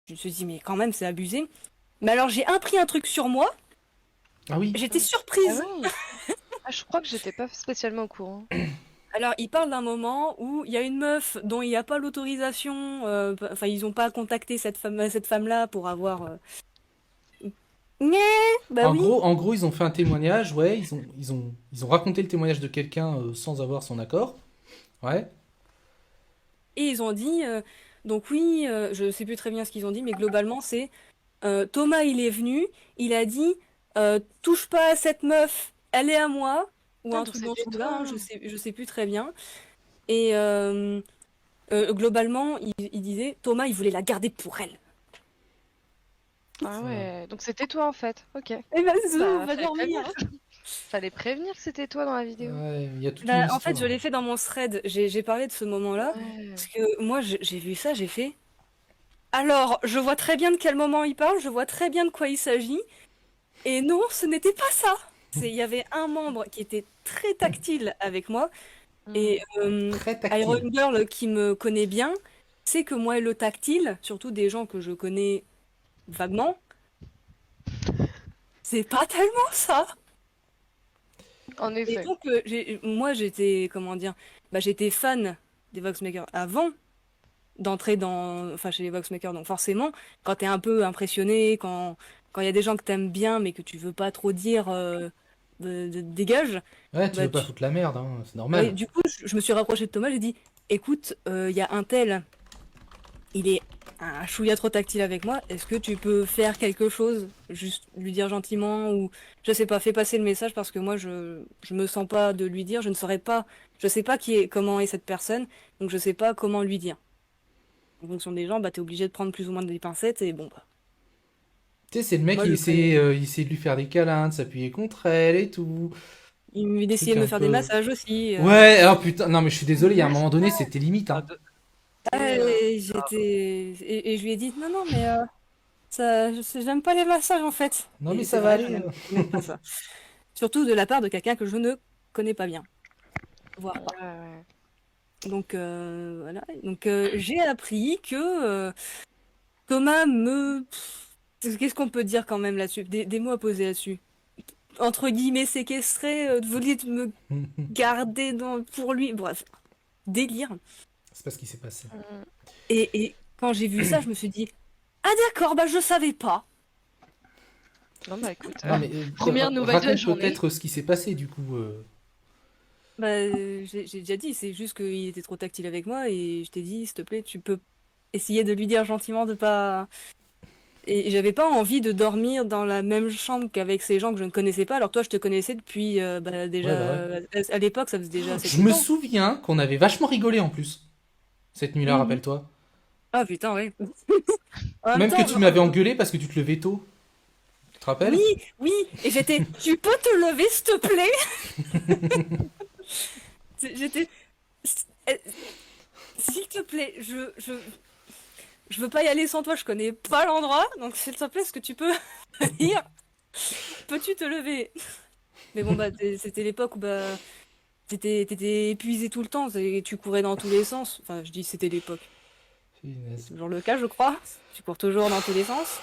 Je me suis dit, mais quand même, c'est abusé. Mais alors, j'ai appris un truc sur moi. Ah oui. J'étais Ah surprise. oui. Ah, je crois que j'étais pas spécialement au courant. Alors, il parle d'un moment où il y a une meuf dont il n'y a pas l'autorisation. Enfin, ils n'ont pas contacté cette femme-là pour avoir. Bah oui. En gros, ils ont fait un témoignage, ouais, ils ont raconté le témoignage de quelqu'un sans avoir son accord. Ouais. Et ils ont dit. Donc, oui, je sais plus très bien ce qu'ils ont dit, mais globalement, c'est. Thomas, il est venu, il a dit touche pas à cette meuf, elle est à moi, ou Ah, un donc truc dans ce c'était genre-là, toi. hein, je sais plus très bien. Et globalement, il disait Thomas, il voulait la garder pour elle. Ah Voilà. ouais, donc c'était toi en fait. Ok. Et ben, on Bah, va fallait dormir. prévenir. Fallait prévenir que c'était toi dans la vidéo. Ouais, il y a toute une Bah, en fait, je histoire. l'ai fait dans mon thread. J'ai parlé de ce moment-là. Ouais. Parce que moi, j'ai vu ça, j'ai fait. Alors, je vois très bien de quel moment il parle, je vois très bien de quoi il s'agit. Et non, ce n'était pas ça. Il y avait un membre qui était très tactile avec moi. Et Très Iron tactile. Girl, qui me connaît bien, sait que moi et le tactile, surtout des gens que je connais vaguement, c'est pas tellement ça. En Et effet. donc, moi, j'étais, comment dire, bah, j'étais fan des Voxmakers avant d'entrer enfin, chez les Voxmakers. Donc, forcément, quand t'es un peu impressionné, quand il y a des gens que t'aimes bien, mais que tu veux pas trop dire dégage, Ouais, tu bah, veux pas foutre la merde, hein, c'est ouais, normal. du coup, je me suis rapprochée de Thomas, j'ai dit, écoute, il y a un tel, il est un chouïa trop tactile avec moi, est-ce que tu peux faire quelque chose? Juste lui dire gentiment, ou je sais pas, fais passer le message parce que moi, je me sens pas de lui dire, je ne saurais pas, je sais pas comment est cette personne, donc je sais pas comment lui dire. En fonction des gens, bah, t'es obligé de prendre plus ou moins des pincettes, et bon, bah, Tu sais, c'est le mec moi, je connais. il essaie de lui faire des câlins, de s'appuyer contre elle et tout. Il Truc essayait de un me faire des peu. massages aussi. Ouais, alors putain, non mais je suis désolé, il y a un moment donné, c'était limite, Ah, hein. Et je lui ai dit, non, non, mais j'aime pas les massages en fait. Non mais Et ça c'est va vrai, aller. je n'aime pas ça. Surtout de la part de quelqu'un que je ne connais pas bien, voire pas. ouais. Donc voilà. Donc j'ai appris que Thomas me. Qu'est-ce qu'on peut dire quand même là-dessus? Des mots à poser là-dessus. Entre guillemets séquestré, voulait me garder pour lui. Bref, délire. C'est pas ce qui s'est passé. Mm. Et quand j'ai vu ça, je me suis dit, ah d'accord, bah je savais pas. Non, bah écoute, Ah mais première nouvelle de la raconte journée. peut-être ce qui s'est passé du coup. Bah, j'ai déjà dit, c'est juste qu'il était trop tactile avec moi et je t'ai dit, s'il te plaît, tu peux essayer de lui dire gentiment de pas. Et j'avais pas envie de dormir dans la même chambre qu'avec ces gens que je ne connaissais pas. Alors toi, je te connaissais depuis bah, Ouais bah déjà ouais. à l'époque, ça faisait déjà sept Je huit me ans. souviens qu'on avait vachement rigolé en plus cette nuit-là, Mhm. rappelle-toi. Ah putain, oui. En même Même que temps, tu m'avais engueulé parce que tu te levais tôt. Tu te oui, rappelles? oui. Et j'étais, tu peux te lever, s'il te plaît? J'étais, euh, s'il te plaît, je veux pas y aller sans toi, je connais pas l'endroit, donc s'il te plaît, est-ce que tu peux venir? Peux-tu te lever? Mais bon, bah, c'était l'époque où bah, t'étais épuisé tout le temps, et tu courais dans tous les sens. Enfin, je dis c'était l'époque. C'est Punaise. toujours le cas, je crois. Tu cours toujours dans tous les sens.